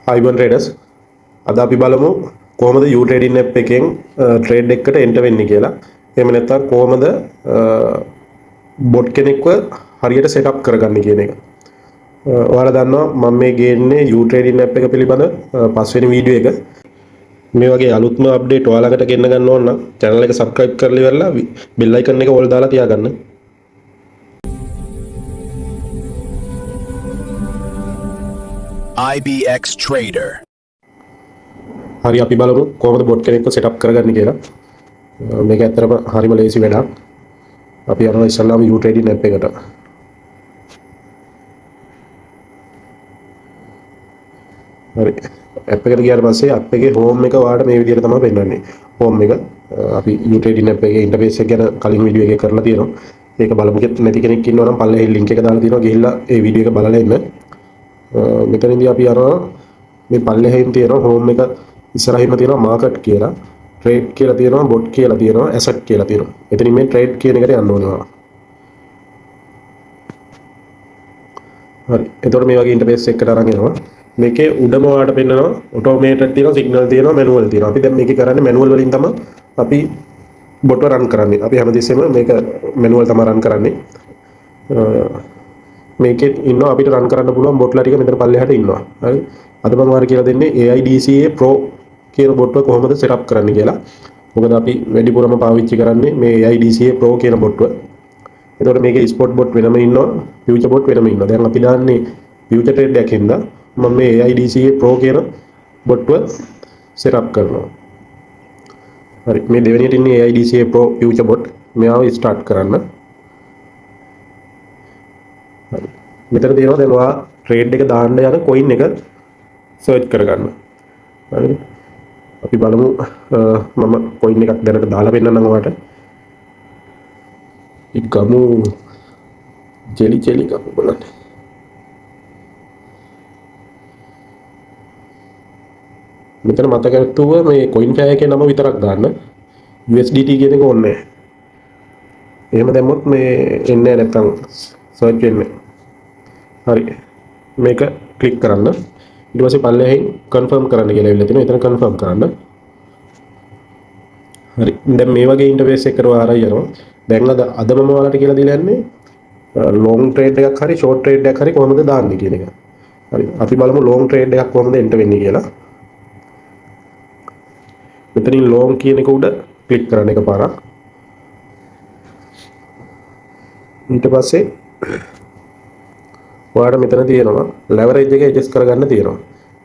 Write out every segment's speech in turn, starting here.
iBond traders අද අපි බලමු කොහොමද U trading app එකෙන් trade එකකට enter වෙන්නේ කියලා. එහෙම නැත්නම් කොහොමද bot කෙනෙක්ව හරියට set up කරගන්නේ කියන එක. ඔයාලා දන්නවා මම මේ ගේන්නේ U trading app එක පිළිබඳ පස්වෙනි වීඩියෝ එක. මේ වගේ අලුත්ම අප්ඩේට් ඔයාලකට ගෙන්න ගන්න ඕන නම් channel එක subscribe කරලා ඉවරලා bell icon එක ඕල් දාලා තියාගන්න. IBX Trader. හරි අපි බලමු කොහොමද බොට් කෙනෙක්ව set up කරගන්නේ කියලා. මේක ඇත්තටම හරිම ලේසි වැඩක්. අපි යනවා ඉස්සල්ලාම U trading app එකට. හරි. app එකට ගියාට පස්සේ app එකේ home එක ඔයාලට මේ විදිහට තමයි පෙන්නන්නේ. home එක අපි U trading app එකේ interface එක ගැන කලින් වීඩියෝ එකේ කරලා තියෙනවා. ඒක බලමු නැති කෙනෙක් ඉන්නවා නම් පල්ලෙහි link එක දාලා තියෙනවා. ගිහිල්ලා ඒ වීඩියෝ එක බලලා ඉන්න. මෙතනදී අපි යනවා මේ පල්ලෙහින් තියෙනවා home එක ඉස්සරහින්ම තියෙනවා market කියලා, trade කියලා තියෙනවා, bot කියලා තියෙනවා, asset කියලා තියෙනවා. එතනින් මේ trade කියන එකට යන්න ඕනේ ඔයාලා. හරි. එතකොට මේ වගේ interface එකකට අරන් එනවා. මේකේ උඩම ඔයාලට පෙන්නනවා automated තියෙනවා, signal තියෙනවා, manual තියෙනවා. අපි දැන් මේකේ කරන්නේ manual වලින් තමයි අපි bot එක run කරන්නේ. අපි හැමදෙස්සෙම මේක manual තමයි run කරන්නේ. මේකේ ඉන්නවා අපිට run කරන්න පුළුවන් බොට්ලා ටික මෙතන පල්ලෙහාට ඉන්නවා. හරි. අද මම ඔයාලට කියලා දෙන්නේ AIDCA Pro කියන බොට් එක කොහොමද set up කරන්න කියලා. මොකද අපි වැඩිපුරම පාවිච්චි කරන්නේ මේ AIDCA Pro කියන බොට් එක. එතකොට මේකේ spot bot වෙනම ඉන්නවා, future bot වෙනම ඉන්නවා. දැන් අපි දාන්නේ future trade එකක් හින්දා මම මේ AIDCA Pro කියන බොට් එක set up කරනවා. හරි. මේ දෙවෙනියට ඉන්නේ AIDCA Pro future bot. මෙයාව start කරන්න. මෙතන තියෙනවා දැන් ඔයා ට්‍රේඩ් එක දාන්න යන coin එක search කරගන්න. හරිද? අපි බලමු මම coin එකක් දැනට දාලා පෙන්නන්නම් ඔයාලට. ඒක ගමු ජෙලි ගමු බලන්න. මෙතන මතක ඇතුව මේ coin pair එකේ නම විතරක් දාන්න. USDT කියන එක ඕනේ නැහැ. එහෙම දැම්මොත් මේ එන්නේ නැත්තම් search වෙන්නේ. හරි. මේක ක්ලික් කරන්න. ඊට පස්සේ පල්ලෙහින් confirm කරන්න කියලා ඉල්ලලා තිනවා. එතන confirm කරන්න. හරි. දැන් මේ වගේ interface එකකට ආරයි යනවා. දැන් අද මම ඔයාලට කියලා දීලා යන්නේ long trade එකක් හරි short trade එකක් හරි කොහොමද දාන්නේ කියන එක. හරි. අපි බලමු long trade එකක් කොහොමද enter වෙන්නේ කියලා. මෙතනින් long කියන එක උඩ ක්ලික් කරන්න එකපාරක්. ඊට පස්සේ ඔයාලට මෙතන තියෙනවා leverage එක adjust කරගන්න තියෙනවා.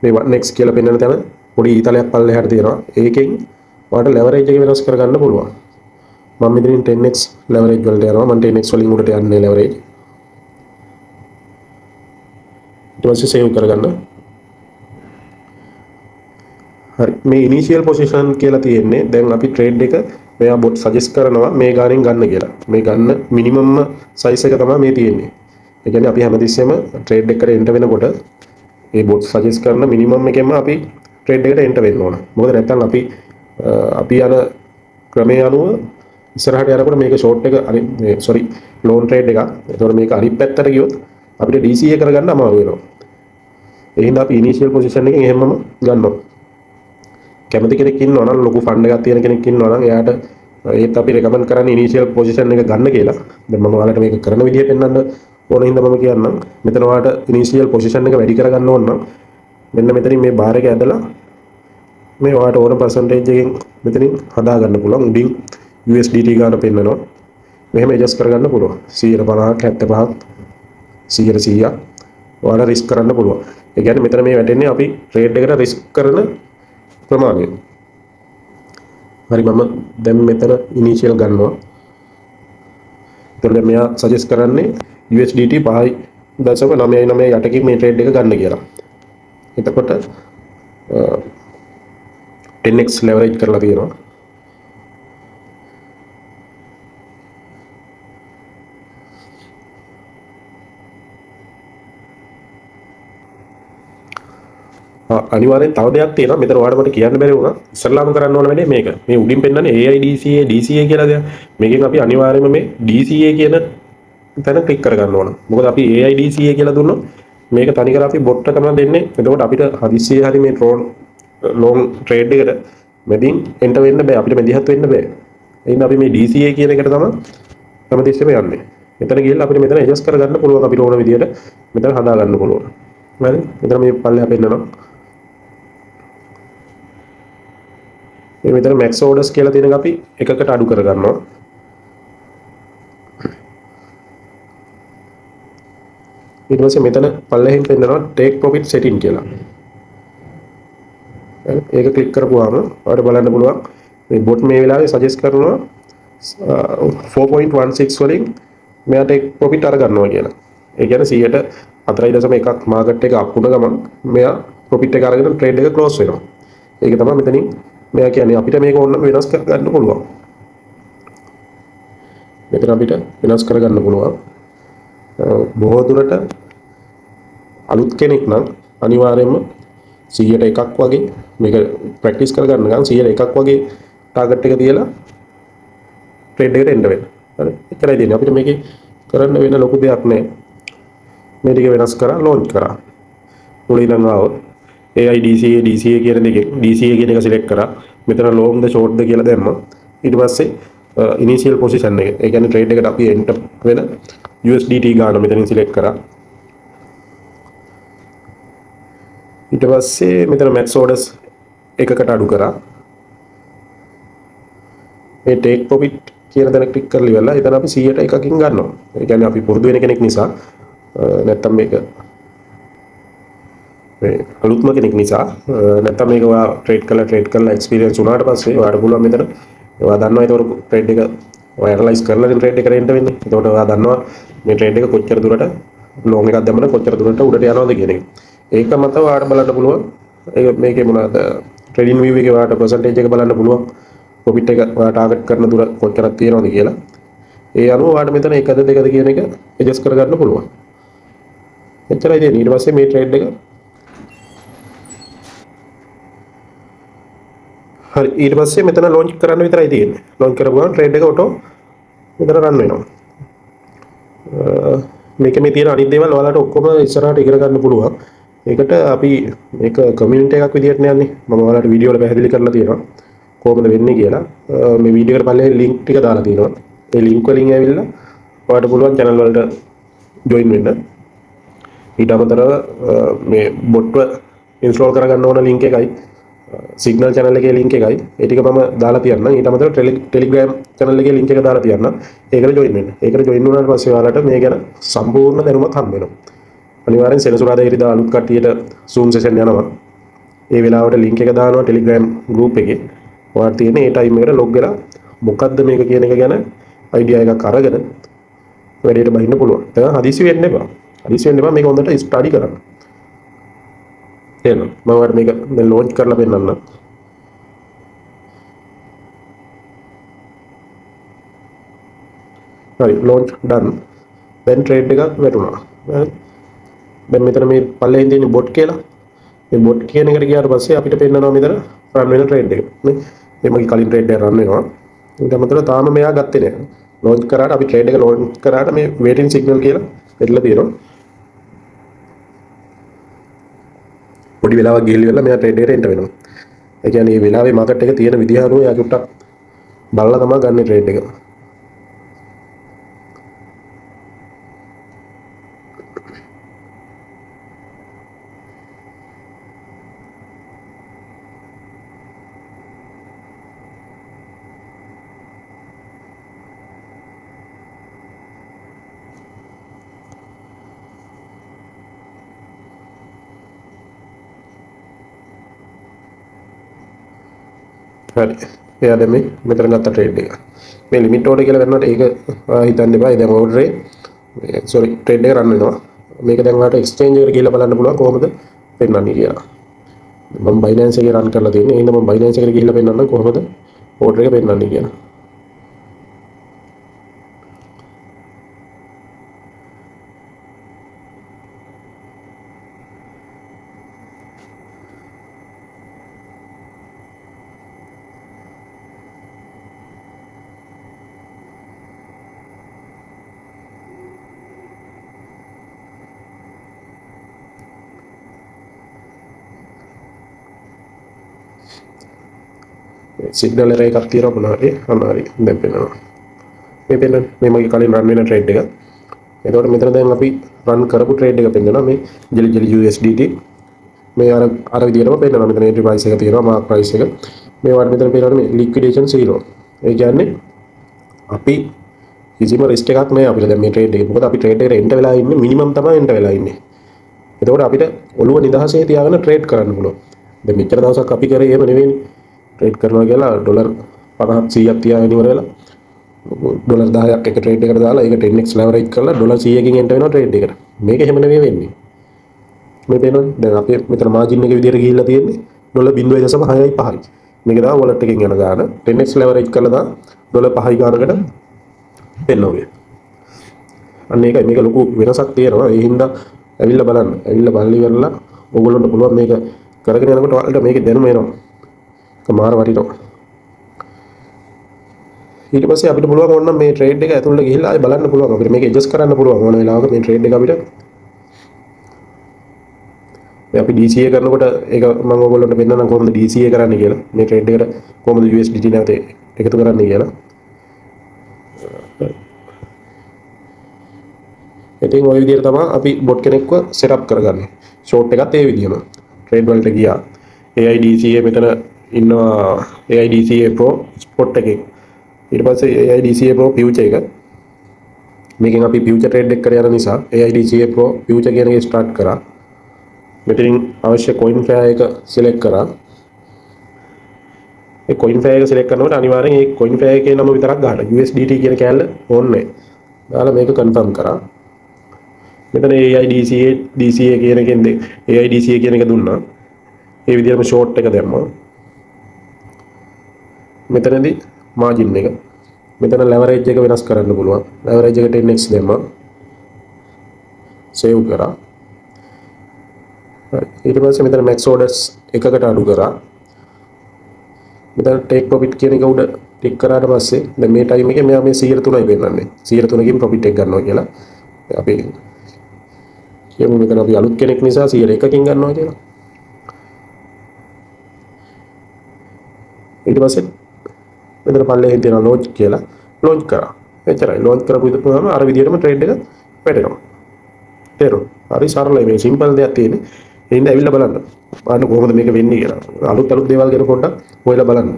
මේ 1x කියලා පෙන්වන තැන පොඩි ඊතලයක් පල්ලෙහාට තියෙනවා. ඒකෙන් ඔයාලට leverage එක වෙනස් කරගන්න පුළුවන්. මම මෙතනින් 10x leverage වලට යනවා. මම 10x වලින් උඩට යන්නේ leverage. ඊට පස්සේ save කරගන්න. හරි. මේ initial position කියලා තියෙන්නේ දැන් අපි trade එක මෙයා bot suggest කරනවා මේ ගානෙන් ගන්න කියලා. මේ ගන්න minimum size එක තමයි මේ තියෙන්නේ. ඒ කියන්නේ අපි හැමතිස්සෙම trade එකකට enter වෙනකොට මේ bot suggest කරන minimum එකෙන්ම අපි trade එකට enter වෙන්න ඕන. මොකද නැත්නම් අපි යන ක්‍රමයේ අනුව ඉස්සරහට යනකොට මේක short එක long trade එකක්. ඒතකොට මේක අනිත් පැත්තට ගියොත් අපිට DCA කරගන්න අමාරු වෙනවා. ඒ හින්දා අපි initial position එකෙන් එහෙමම ගන්නවා. කැමති කෙනෙක් ඉන්නවා නම් ලොකු ෆන්ඩ් එකක් තියෙන කෙනෙක් ඉන්නවා නම් එයාට ඒත් අපි රෙකමන්ඩ් කරන්නේ ඉනිෂියල් පොසිෂන් එක ගන්න කියලා. දැන් මම ඔයාලට මේක කරන විදිය පෙන්නන්න ඕන හින්දා මම කියන්නම්. මෙතන ඔයාලට ඉනිෂියල් පොසිෂන් එක වැඩි කරගන්න ඕන නම් මෙන්න මෙතනින් මේ බාර් එක ඇදලා මේ ඔයාලට ඕන පර්සන්ටේජ් එකෙන් මෙතනින් හදා ගන්න පුළුවන්. උඩින් USDT ගන්න පෙන්නනවා. මෙහෙම ඇඩ්ජස්ට් කරගන්න පුළුවන්. 150ක් 75ක් 100ක් ඔයාලට රිස්ක් කරන්න පුළුවන්. ඒ කියන්නේ මෙතන මේ වැටෙන්නේ අපි ට්‍රේඩ් එකට රිස්ක් කරන ප්‍රමාණය. හරි. මම දැන් මෙතන ඉනිෂියල් ගන්නවා. එතකොට මෙයා සජෙස්ට් කරන්නේ USDT 5.99 යටකින් මේ ට්‍රේඩ් එක ගන්න කියලා. එතකොට 10x leverage කරලා තියෙනවා. අනිවාර්යෙන් තව දෙයක් තියෙනවා. මෙතන ඔයාලට මට කියන්න බැරි වුණා. ඉස්සල්ලාම කරන්න ඕන වැඩේ මේක. මේ උඩින් පෙන්නන්නේ AIDCA DCA කියලා දෙයක්. මේකෙන් අපි අනිවාර්යයෙන්ම මේ DCA කියන තැන ක්ලික් කරගන්න ඕන. මොකද අපි AIDCA කියලා දුන්නොත් මේක තනිකර අපි බොට්ට තමයි දෙන්නේ. එතකොට අපිට හදිස්සියේ හරි මේ ලොන් ට්‍රේඩ් එකට මැදින් එන්ටර් වෙන්න බෑ. අපිට මැදිහත් වෙන්න බෑ. එහෙනම් අපි මේ DCA කියන එකට තමයි හැමතිස්සෙම යන්නේ. මෙතන ගිහිල්ලා අපිට මෙතන ඇඩ්ජස්ට් කරගන්න පුළුවන් අපිට ඕන විදියට මෙතන හදා ගන්න පුළුවන්. හරි? මෙතන මේ පල්ලෙහා පෙන්නනවා. මේ මෙතන max orders කියලා තියෙන එක අපි එකකට අඩු කරගන්නවා. ඊට පස්සේ මෙතන පල්ලෙහින් පෙන්නනවා take profit setting කියලා. ඒක ක්ලික් කරපුවාම ඔයාලට බලන්න පුළුවන් මේ බොට් මේ වෙලාවේ සජෙස්ට් කරනවා 4.16 වලින් මෙයා ටේක් ප්‍රොෆිට් අර ගන්නවා කියලා. ඒ කියන්නේ 4.1ක් මාකට් එක අප් වුණ ගමන් මෙයා ප්‍රොෆිට් එක අරගෙන ට්‍රේඩ් එක ක්ලෝස් වෙනවා. ඒක තමයි මෙතනින් මෙයා කියන්නේ අපිට මේක ඕන වෙනස් කර ගන්න පුළුවන්. මෙතන අපිට වෙනස් කර ගන්න පුළුවන්. බොහෝ දුරට අලුත් කෙනෙක් නම් අනිවාර්යයෙන්ම 100ට 1ක් වගේ මේක ප්‍රැක්ටිස් කරගන්න ගමන් 100ට 1ක් වගේ ටාගට් එක තියලා ට්‍රේඩ් එකට එන්න වෙනවා. හරි. එච්චරයි තියෙන්නේ. අපිට මේකේ කරන්න වෙන ලොකු දෙයක් නැහැ. මේ ටික වෙනස් කරා ලොන්ච් කරා. මුලින් ඉඳන් ආවොත් AI DCA කියන දෙකේ DCA කියන එක සිලෙක්ට් කරා. මෙතන long ද short ද කියලා දැම්මා. ඊට පස්සේ ඉනිෂියල් පොසිෂන් එක. ඒ කියන්නේ ට්‍රේඩ් එකට අපි එන්ටර් වෙන USDT ගාන මෙතනින් සිලෙක්ට් කරා. ඊට පස්සේ මෙතන max orders එකකට අඩු කරා. මේ take profit කියන තැන ක්ලික් කරලා ඉවරලා එතන අපි 100ට 1කින් ගන්නවා. ඒ කියන්නේ අපි පුරුදු වෙන කෙනෙක් නිසා නැත්තම් මේක මේ අලුත්ම කෙනෙක් නිසා නැත්තම් මේක ඔයා ට්‍රේඩ් කරලා එක්ස්පීරියන්ස් වුණාට පස්සේ ඔයාලට පුළුවන් මෙතන ඔයා දන්නවා ඒතකොට ට්‍රේඩ් එක ඔයා ඇනලයිස් කරලා ට්‍රේඩ් එකට එන්න වෙන්නේ. එතකොට ඔයා දන්නවා මේ ට්‍රේඩ් එක කොච්චර දුරට ලොන් එකක් දැම්මම කොච්චර දුරට උඩට යනවද කියන එක. ඒක මත ඔයාලට බලන්න පුළුවන්. ඒක මේකේ මොනවාද ට්‍රේඩින් view එකේ ඔයාලට percentage එක බලන්න පුළුවන්. ප්‍රොෆිට් එක ඔයා ටාගට් කරන දුර කොච්චරක් තියෙනවද කියලා. ඒ අනුව ඔයාලට මෙතන 1ද 2ද කියන එක ඇඩ්ජස්ට් කරගන්න පුළුවන්. එච්චරයි තියෙන්නේ. ඊට පස්සේ මේ ට්‍රේඩ් එක හරි ඊට පස්සේ මෙතන ලොන්ච් කරන්න විතරයි තියෙන්නේ. ලොන්ච් කරපුවම ට්‍රේඩ් එක ඔටෝ මෙතන රන් වෙනවා. මේකේ මේ තියෙන අනිත් දේවල් ඔයාලට ඔක්කොම ඉස්සරහට ඉගෙන ගන්න පුළුවන්. ඒකට අපි මේක කමියුනිටි එකක් විදියට යන්නේ. මම ඔයාලට වීඩියෝ වල පැහැදිලි කරලා තියෙනවා. කොහොමද වෙන්නේ කියලා. මේ වීඩියෝ එකට පල්ලේ ලින්ක් ටික දාලා තියෙනවා. ඒ ලින්ක් වලින් ඇවිල්ලා ඔයාලට පුළුවන් channel වලට join වෙන්න. ඊට අමතරව මේ බොට්ව ඉන්ස්ටෝල් කරගන්න ඕන ලින්ක් එකයි සිග්නල් channel එකේ ලින්ක් එකයි ඒ ටික මම දාලා තියන්නම්. ඊට අමතරව Telegram channel එකේ ලින්ක් එක දාලා තියන්නම්. ඒකට join වෙන්න. ඒකට join වුණාට පස්සේ ඔයාලට මේ ගැන සම්පූර්ණ දැනුමක් හම්බ වෙනවා. අනිවාර්යෙන් සෙනසුරාදා ඉරිදා අලුත් කට්ටියට Zoom session යනවා. ඒ වෙලාවට ලින්ක් එක දානවා Telegram group එකේ. ඔයාලට තියෙන ඒ ටයිම් එකට log වෙලා මොකද්ද මේක කියන එක ගැන අයිඩියා එකක් අරගෙන වැඩේට බහින්න පුළුවන්. දැන් හදිසි වෙන්න එපා. හදිසි වෙන්න එපා මේක හොඳට ස්ටඩි කරන්න. එහෙනම් මම ඔයාලට මේක දැන් ලොන්ච් කරලා පෙන්නන්න. හරි ලොන්ච් done. දැන් ට්‍රේඩ් එකක් වැටුණා. හරි. දැන් මෙතන මේ පල්ලෙන් තියෙන බොට් කියලා. මේ බොට් කියන එකට ගියාට පස්සේ අපිට පෙන්නනවා මෙතන රන් වෙන ට්‍රේඩ් එක. නේ. මේ මගේ කලින් ට්‍රේඩ් එක රන් වෙනවා. ඊට අමතරව තාම මෙයා ගත්තේ නැහැ. ලොන්ච් කරාට අපි ට්‍රේඩ් එක ලොන්ච් කරාට මේ waiting signal කියලා දෙట్లా තියෙනවා. පොඩි වෙලාවක් ගිහිල්ලා මෙයා ට්‍රේඩ් එකට එන්ටර් වෙනවා. ඒ කියන්නේ මේ වෙලාවේ මාකට් එක තියෙන විදිහ අනුව එයා චුට්ටක් බලලා තමයි ගන්න ට්‍රේඩ් එක. හරි. එයා දැන් මේ මෙතන ගත්ත ට්‍රේඩ් එක. මේ ලිමිට් ඕඩර් කියලා කරනකොට ඒක හිතන්න එපා. ඒ දැන් ඕඩරේ සෝරි ට්‍රේඩ් එක රන් වෙනවා. මේක දැන් ඔයාලට එක්ස්චේන්ජ් එකට ගිහිල්ලා බලන්න පුළුවන් කොහොමද පෙන්වන්නේ කියලා. මම Binance එකේ රන් කරලා තියෙන්නේ. එහෙනම් මම Binance එකට ගිහිල්ලා පෙන්වන්නම් කොහොමද ඕඩර් එක පෙන්වන්නේ කියලා. සිග්නල් එරර් එකක් තියෙනවා මොනවාරි අමාරි දැන් පේනවා. මේ පේන්නේ මේ මගේ කලින් රන් වෙන ට්‍රේඩ් එක. එතකොට මෙතන දැන් අපි රන් කරපු ට්‍රේඩ් එක පෙන්නනවා මේ ජෙලි USDT මේ අර විදිහටම පෙන්නනවා. මෙතන එන්ට්‍රි ප්‍රයිස් එක තියෙනවා මාක් ප්‍රයිස් එක. මේවට මෙතන පේනවා මේ ලික්විඩේෂන් 0. ඒ කියන්නේ අපි කිසිම රිස්ක් එකක් නැහැ අපිට දැන් මේ ට්‍රේඩ් එකේ. මොකද අපි ට්‍රේඩ් එකට එන්ටර් වෙලා ඉන්නේ මිනිමම් තමයි එන්ටර් වෙලා ඉන්නේ. එතකොට අපිට ඔළුව නිදහසේ තියාගෙන ට්‍රේඩ් කරන්න පුළුවන්. දැන් මෙච්චර දවසක් අපි කරේ එහෙම නෙවෙයිනේ. ට්‍රේඩ් කරනවා කියලා ඩොලර් 50ක් 100ක් තියාගෙන ඉවර වෙලා ඩොලර් 10ක් එක ට්‍රේඩ් එකකට දාලා ඒක 10x ලෙවරේජ් කරලා ඩොලර් 100කින් එන්ටර් වෙනවා ට්‍රේඩ් එකට. මේක එහෙම නෙවෙයි වෙන්නේ. මේ පේනවනේ දැන් අපේ මෙතන මාජින් එක විදියට ගිහිල්ලා තියෙන්නේ ඩොලර් 0.65යි. මේක තමයි වොලට් එකකින් යන ගාන 10x ලෙවරේජ් කරලා දා ඩොලර් 5යි ගානකට පෙන්නෝගේ. අන්න ඒකයි මේක ලොකු වෙනසක් තියෙනවා. ඒ හින්දා ඇවිල්ලා බලන්න. ඇවිල්ලා බලලා ඉවරලා ඕගොල්ලන්ට පුළුවන් මේක කරගෙන යනකොට ඔයාලට මේකේ දැනුම එනවා. ඒක මාර වටිනවා. ඊට පස්සේ අපිට පුළුවන් ඕනනම් මේ ට්‍රේඩ් එක ඇතුළට ගිහිල්ලා ආයෙ බලන්න පුළුවන්. අපිට මේක ඇඩ්ජස්ට් කරන්න පුළුවන් ඕන වෙලාවක මේ ට්‍රේඩ් එක අපිට. අපි DCA කරනකොට ඒක මම ඔයගොල්ලන්ට පෙන්නන්නම් කොහොමද DCA කරන්නේ කියලා. මේ ට්‍රේඩ් එකට කොහොමද USDT නැවත එකතු කරන්නේ කියලා. ඉතින් ওই විදිහට තමයි අපි බොට් කෙනෙක්ව සෙටප් කරගන්නේ. ෂෝට් එකත් ඒ විදිහම. ට්‍රේඩ් වලට ගියා. AIDCA මෙතන ඉන්නවා AIDCA Pro ස්පොට් එකේ. ඊට පස්සේ AIDCA Pro ෆියුචර් එක. මේකෙන් අපි ෆියුචර් ට්‍රේඩ් එක කර යන නිසා AIDCA Pro ෆියුචර් කියන එක ස්ටාර්ට් කරා. මෙතනින් අවශ්‍ය කොයින් ෆෙයා එක සිලෙක්ට් කරා. ඒ කොයින් ෆෙයා එක සිලෙක්ට් කරනකොට අනිවාර්යෙන් ඒ කොයින් ෆෙයා එකේ නම විතරක් ගන්න. USDT කියන කෑල්ල ඕනේ. දාලා මේක කන්ෆර්ම් කරා. මෙතන DCA කියන එකෙන් AIDCA කියන එක දුන්නා. ඒ විදිහටම ෂෝට් එක දැම්මා. මෙතනදී මාජින් එක. මෙතන ලෙවරේජ් එක වෙනස් කරන්න පුළුවන්. ලෙවරේජ් එක 10x දැම්මා. සේව් කරා. ඊට පස්සේ මෙතන max orders එකකට අඩු කරා. මෙතන take profit කියන එක උඩ ටික් කරාට පස්සේ දැන් මේ ටයිම් එකේ මෙයා මේ 103යි පෙන්නන්නේ. 103කින් profit එක ගන්නවා කියලා. අපි කියමු මෙතන අපි අලුත් කෙනෙක් නිසා 101කින් ගන්නවා කියලා. ඊට පස්සේ මෙතන පල්ලෙහින් තියෙන launch කියලා launch කරා. එච්චරයි. launch කරපු විදිහටම අර විදිහටම trade එක වැටෙනවා. තේරුණා? හරි සරලයි මේ simple දෙයක් තියෙන්නේ. ඒ හින්දා ඇවිල්ලා බලන්න. බලන්න කොහොමද මේක වෙන්නේ කියලා. අලුත් දේවල් ගැන පොඩ්ඩක් හොයලා බලන්න.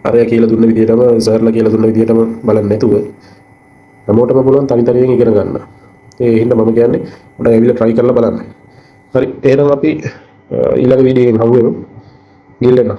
අරයා කියලා දුන්න විදිහටම සර්ලා කියලා දුන්න විදිහටම බලන්න නැතුව හැමෝටම පුළුවන් තනි තනියෙන් ඉගෙන ගන්න. ඒ හින්දා මම කියන්නේ පොඩ්ඩක් ඇවිල්ලා try කරලා බලන්න. හරි එහෙනම් අපි ඊළඟ වීඩියෝ එකෙන් හමු වෙමු. ගිල්ලෙන්න.